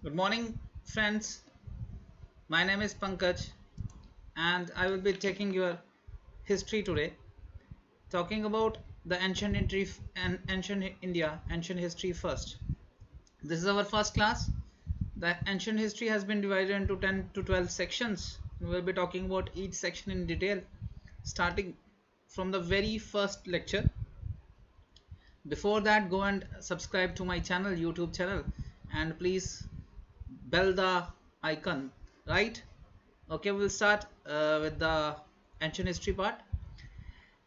Good morning, friends. My name is Pankaj, and I will be taking your history today, talking about the ancient India, ancient history first. This is our first class. The ancient history has been divided into 10 to 12 sections. We will be talking about each section in detail, starting from the very first lecture. Before that, go and subscribe to my channel, YouTube channel, and please bell the icon, right? Okay, we'll start with the ancient history part.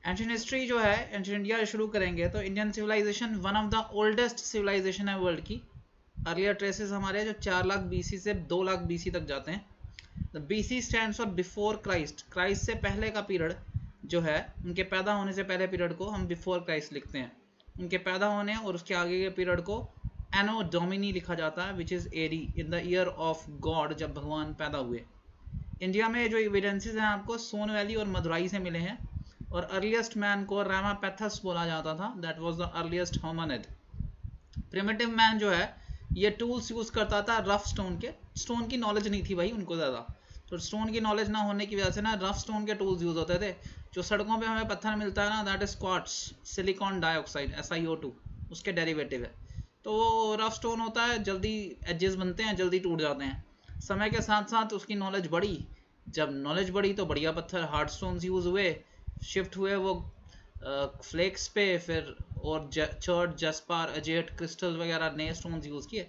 Ancient history जो है ancient India शुरू करेंगे तो Indian civilization one of the oldest civilization है world की. Earlier traces हमारे जो 4 lakh BC से 2 लाख बीसी तक जाते हैं. The BC stands for before Christ. Christ से पहले का पीरियड जो है, उनके पैदा होने से पहले पीरियड को हम बिफोर क्राइस्ट लिखते हैं. उनके पैदा होने और उसके आगे के पीरियड को एनो डोमिनी लिखा जाता है, which is AD, in the year of God, जब भगवान पैदा हुए. इंडिया में जो एविडेंसेस हैं आपको सोन वैली और मदुराई से मिले हैं. और अर्लीस्ट मैन को रामापेथस बोला जाता था. That was the earliest hominid. Primitive man जो है ये टूल्स यूज करता था रफ स्टोन के. स्टोन की नॉलेज नहीं थी भाई उनको ज़्यादा, तो स्टोन की नॉलेज ना होने की वजह से ना रफ स्टोन के टूल्स यूज होते थे. जो सड़कों पे हमें पत्थर मिलता है ना, that is quartz, silicon dioxide, SiO2, उसके डेरिवेटिव है. तो वो रफ स्टोन होता है, जल्दी एजेस बनते हैं, जल्दी टूट जाते हैं. समय के साथ साथ उसकी नॉलेज बढ़ी. जब नॉलेज बढ़ी तो बढ़िया पत्थर हार्ड स्टोन्स यूज हुए, शिफ्ट हुए वो फ्लेक्स पे, फिर और चर्ट, जस्पार, अजेट, क्रिस्टल वगैरह नए स्टोन्स यूज किए.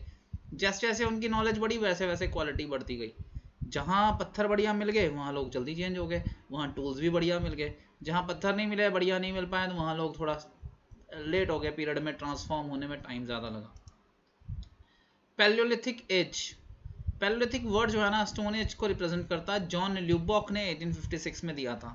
जैसे जैसे उनकी नॉलेज बढ़ी वैसे वैसे क्वालिटी बढ़ती गई. जहाँ पत्थर बढ़िया मिल गए वहाँ लोग जल्दी चेंज हो गए, वहाँ टूल्स भी बढ़िया मिल गए. जहाँ पत्थर नहीं मिले, बढ़िया नहीं मिल पाए, तो वहाँ लोग थोड़ा लेट हो गए, पीरियड में ट्रांसफॉर्म होने में टाइम ज़्यादा लगा. Palaeolithic as. पैलियोलिथिक वर्ड जो है ना स्टोन एज को रिप्रेजेंट करता है. जॉन ल्यूबॉक ने 1856 में दिया था.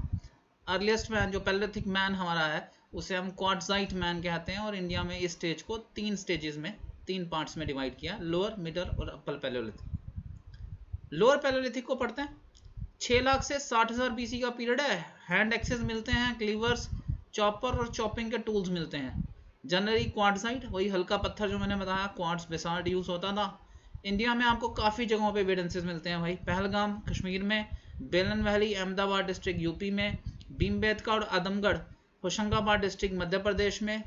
अर्लीस्ट मैन जो पैलियोलिथिक मैन हमारा है उसे हम क्वार्ट्जाइट मैन कहते हैं. और इंडिया में इस स्टेज को 3 स्टेजेस में, 3 पार्ट्स में डिवाइड किया, लोअर, मिडल और अपर पैलियोलिथिक. लोअर पैलियोलिथिक को पढ़ते हैं. 6 लाख से 60,000 बीसी का पीरियड है. हैंड एक्सेस मिलते हैं, क्लीवर्स, चॉपर और चॉपिंग के टूल्स मिलते हैं. जनरली क्वार्ट्जाइट, वही हल्का पत्थर जो मैंने बताया, क्वार्ट्ज बेसाल्ट यूज होता था. इंडिया में आपको काफ़ी जगहों पे एविडेंसेस मिलते हैं भाई. पहलगाम कश्मीर में, बेलन वैली अहमदाबाद डिस्ट्रिक्ट यूपी में, भीमबेटका और आदमगढ़ होशंगाबाद डिस्ट्रिक्ट मध्य प्रदेश में,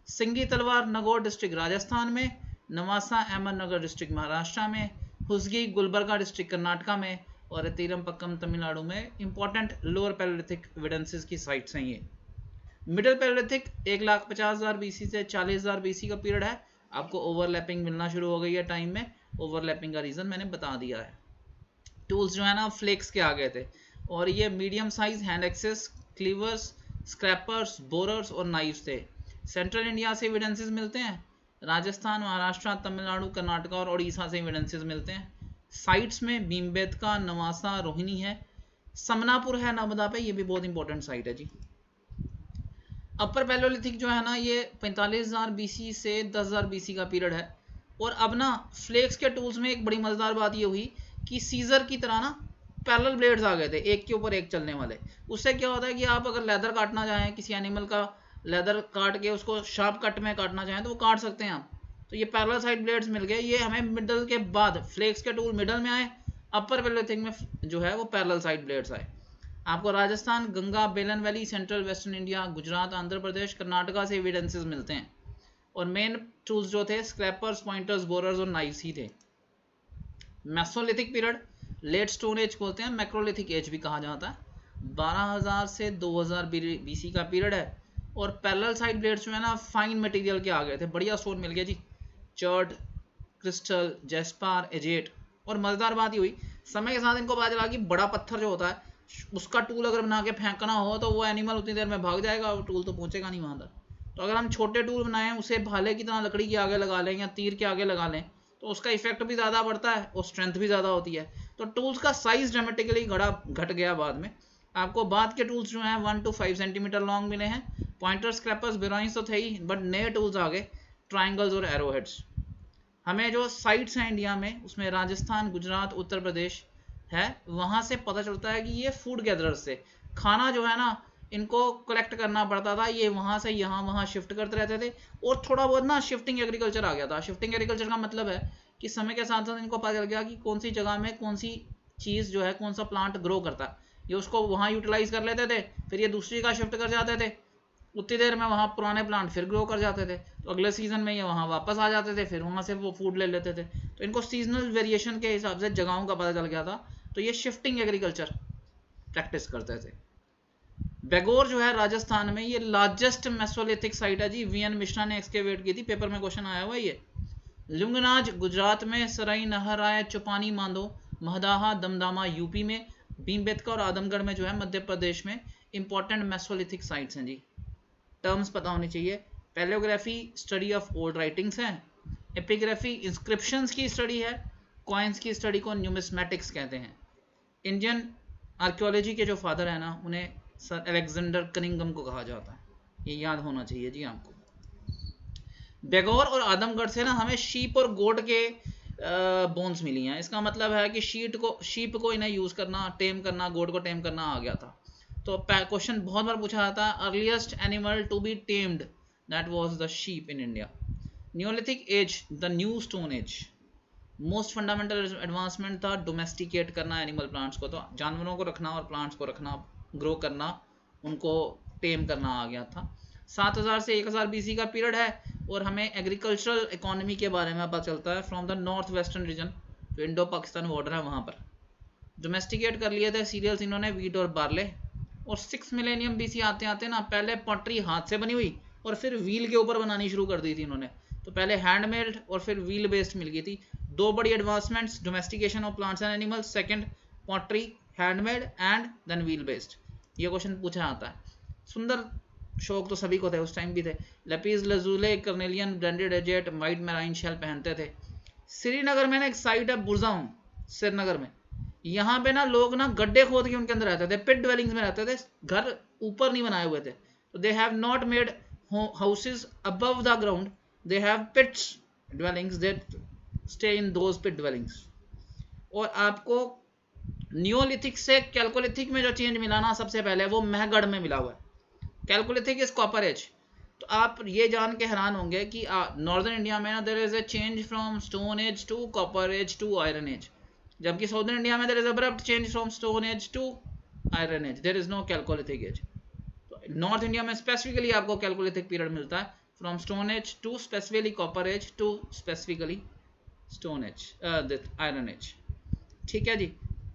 सिंगी तलवार नगौर डिस्ट्रिक्ट राजस्थान में, नवासा अहमदनगर डिस्ट्रिक्ट महाराष्ट्र में, हुसगी गुलबर्गा डिस्ट्रिक्ट कर्नाटका में, और तीरमपक्कम तमिलनाडु में. इंपॉर्टेंट लोअर पैलियोलिथिक एविडेंसेस की साइट्स हैं ये. मिडिल पैलियोलिथिक 1,50,000 बीसी से 40,000 बीसी का पीरियड है. आपको ओवरलैपिंग मिलना शुरू हो गई है टाइम में. ओवरलैपिंग का रीज़न मैंने बता दिया है. टूल्स जो है ना फ्लेक्स के आ गए थे, और ये medium size hand axes, cleavers, scrapers, borers और नाइफ्स थे. सेंट्रल इंडिया से एविडेंसेस मिलते हैं. राजस्थान, महाराष्ट्र, तमिलनाडु, कर्नाटका और उड़ीसा से एविडेंसेस मिलते हैं. साइट्स में भीमबेटका, नवासा, रोहिणी है. समनापुर है नर्मदा पे, ये भी बहुत इंपॉर्टेंट साइट है जी. अपर पैलियोलिथिक जो है ना ये 45,000 बीसी से 10,000 बीसी का पीरियड है. और अब ना फ्लेक्स के टूल्स में एक बड़ी मज़ेदार बात ये हुई कि सीजर की तरह ना पैरेलल ब्लेड्स आ गए थे, एक के ऊपर एक चलने वाले. उससे क्या होता है कि आप अगर लेदर काटना चाहें, किसी एनिमल का लेदर काट के उसको शार्प कट में काटना चाहें तो वो काट सकते हैं आप. तो ये पैरेलल साइड ब्लेड्स मिल गए. ये हमें मिडल के बाद फ्लेक्स के टूल मिडल में आए, अपर पैलियोलिथिक में जो है वो पैरेलल साइड ब्लेड्स आए. आपको Rajasthan, Ganga, Belan valley, central western India, Gujarat, Andhra Pradesh, Karnataka से एविडेंसेस मिलते हैं. और मेन टूल्स जो थे स्क्रैपर्स, पॉइंटर्स, बोरर्स और नाइफ्स ही थे. Mesolithic period late stone age बोलते हैं, मैक्रोलिथिक एज भी कहा जाता है. 12,000 से 2,000 बीसी का पीरियड है. और पैरेलल साइड ब्लेड्स जो है ना फाइन मटेरियल के आ गए थे, बढ़िया स्टोन मिल गया जी. Chert, crystal, jasper, agate. और मज़ेदार बात ये हुई, समय के साथ इनको पता चला कि बड़ा पत्थर जो होता है उसका टूल अगर बना के फेंकना हो तो वो एनिमल उतनी देर में भाग जाएगा, वो टूल तो पहुंचेगा नहीं वहां तक. तो अगर हम छोटे टूल बनाएं, उसे भाले की तरह लकड़ी के आगे लगा लें या तीर के आगे लगा लें, तो उसका इफेक्ट भी ज़्यादा बढ़ता है और स्ट्रेंथ भी ज़्यादा होती है. तो टूल्स का साइज ड्रामेटिकली घट गया बाद में. आपको बाद के टूल्स जो हैं 1 to 5 सेंटीमीटर लॉन्ग मिले हैं. पॉइंटर, स्क्रैपर्स, बेरोइंस तो थे ही, बट नए टूल्स आ गए, ट्राइंगल्स और एरोहेड्स. हमें जो साइट्स हैं इंडिया में उसमें राजस्थान, गुजरात, उत्तर प्रदेश है, वहाँ से पता चलता है कि ये फूड गैदरर्स से खाना जो है ना इनको कलेक्ट करना पड़ता था. ये वहाँ से यहाँ वहाँ शिफ्ट करते रहते थे. और थोड़ा बहुत ना शिफ्टिंग एग्रीकल्चर आ गया था. शिफ्टिंग एग्रीकल्चर का मतलब है कि समय के साथ साथ इनको पता चल गया कि कौन सी जगह में कौन सी चीज़ जो है, कौन सा प्लांट ग्रो करता है, ये उसको वहाँ यूटिलाइज कर लेते थे, फिर ये दूसरी जगह शिफ्ट कर जाते थे, उतनी देर में वहाँ पुराने प्लांट फिर ग्रो कर जाते थे, तो अगले सीजन में ये वहाँ वापस आ जाते थे, फिर वहाँ से वो फूड ले लेते थे। तो इनको सीजनल वेरिएशन के हिसाब से जगहों का पता चल गया था, तो ये शिफ्टिंग एग्रीकल्चर प्रैक्टिस करते थे। बेगोर जो है राजस्थान में, ये लार्जेस्ट मेसोलिथिक साइट है जी, वीएन मिश्रा ने एक्सकेवेट की थी, पेपर में क्वेश्चन आया हुआ है ये। लुंगनाज गुजरात में, सराई नहराय चौपानी मांदो महदाहा दमदामा यूपी में, भीमबेटका और आदमगढ़ में जो है मध्य प्रदेश में इंपॉर्टेंट मेसोलिथिक साइट्स हैं जी। टर्म्स पता होनी चाहिए। Palaeography study of old writings है, एपिग्राफी इंस्क्रिप्शंस की स्टडी है, कॉइन्स की स्टडी को न्यूमिस्मेटिक्स कहते हैं। इंडियन आर्कियोलॉजी के जो फादर है ना, उन्हें सर अलेक्जेंडर कनिंगम को कहा जाता है, ये याद होना चाहिए जी आपको। बेगौर और आदमगढ़ से ना हमें शीप और गोट के बोन्स मिली हैं, इसका मतलब है कि शीप को इन्हें यूज़ करना, टेम करना, गोट को टेम करना आ गया था। तो क्वेश्चन बहुत बार पूछा जाता है, earliest animal to be tamed, that was the sheep in India. Neolithic age, the new stone age, most fundamental advancement था डोमेस्टिकेट करना एनिमल प्लांट्स को, तो जानवरों को रखना और प्लांट्स को रखना, ग्रो करना, उनको टेम करना आ गया था। 7000 से 1000 बीसी का पीरियड है, और हमें एग्रीकल्चरल इकोनॉमी के बारे में पता चलता है from the north western region, जो इंडो पाकिस्तान बॉर्डर है वहाँ पर। डोमेस्टिकेट कर लिए थे सीरियल्स इन्होंने, वीट और बार्ले। और 6 मिलेनियम बीसी आते आते ना, पहले पॉटरी हाथ से बनी हुई और फिर व्हील के ऊपर बनानी शुरू कर दी थी इन्होंने। तो पहले हैंडमेड और फिर व्हील बेस्ड मिल गई थी। दो बड़ी advancements, domestication of plants and animals, second pottery handmade and then wheel based. ये क्वेश्चन पूछा जाता है। सुंदर शौक तो सभी को थे, उस टाइम भी थे। Lapis lazuli, carnelian, branded agate, white marine shell पहनते थे। श्रीनगर में ना एक साइट है बुरजाउम, श्रीनगर में, यहाँ पे ना लोग ना गड्ढे खोद के उनके अंदर रहते थे, पिट ड्वेलिंग्स में रहते थे, घर ऊपर नहीं बनाए हुए थे। तो they have not made houses above the ground, they have pits dwellings, they stay in those pit dwellings. और आपको नियोलिथिक से कैल्कोलिथिक में जो चेंज मिला ना सबसे पहले, वो महगढ़ में मिला हुआ है। Chalcolithic is copper age. तो आप ये जान के हैरान होंगे कि नॉर्दर्न इंडिया में ना there is a change from stone age to copper age to iron age, जबकि साउदर्न इंडिया में there is abrupt change from stone age to iron age, there is no chalcolithic age. तो north India में specifically आपको chalcolithic period मिलता है, from stone age to specifically copper age to specifically stone age, iron age. ठीक है जी,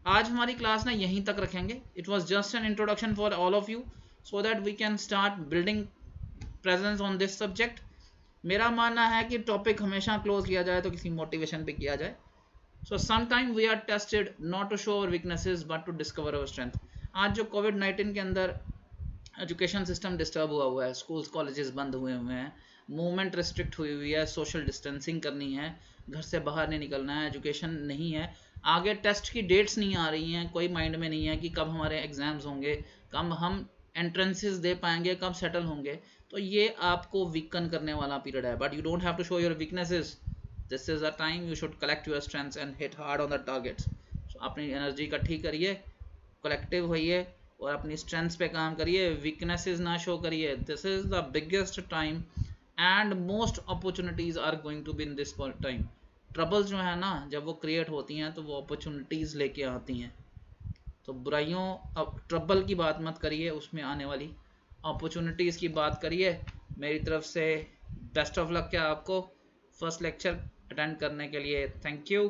आज हमारी class ना यहीं तक रखेंगे। It was just an introduction for all of you, so that we can start building presence on this subject. मेरा मानना है कि टॉपिक हमेशा क्लोज किया जाए तो किसी मोटिवेशन पे किया जाए। So sometime we are tested not to show our weaknesses but to discover our strength. आज जो कोविड-19 के अंदर एजुकेशन सिस्टम डिस्टर्ब हुआ है, स्कूल्स कॉलेजेस बंद हुए हैं, मूवमेंट रिस्ट्रिक्ट हुई हुई है, सोशल डिस्टेंसिंग करनी है, घर से बाहर नहीं निकलना है, एजुकेशन नहीं है, आगे टेस्ट की डेट्स नहीं आ रही हैं, कोई माइंड में नहीं है कि कब हमारे एग्जाम्स होंगे, कब हम एंट्रेंसेस दे पाएंगे, कब सेटल होंगे। तो ये आपको वीकन करने वाला पीरियड है, but you don't have to show your weaknesses. This is a time you should collect your strengths and hit hard on the targets. अपनी एनर्जी इकट्ठी करिए, कलेक्टिव होइए और अपनी स्ट्रेंथ्स पे काम करिए, वीकनेसेस ना शो करिए। This is the biggest time and most opportunities are going to be in this time. Troubles जो है ना, जब वो क्रिएट होती हैं तो वो अपॉर्चुनिटीज़ लेके आती हैं। तो बुराइयों, अब ट्रबल की बात मत करिए, उसमें आने वाली अपॉर्चुनिटीज़ की बात करिए। मेरी तरफ से बेस्ट ऑफ लक है आपको फर्स्ट लेक्चर अटेंड करने के लिए। Thank you.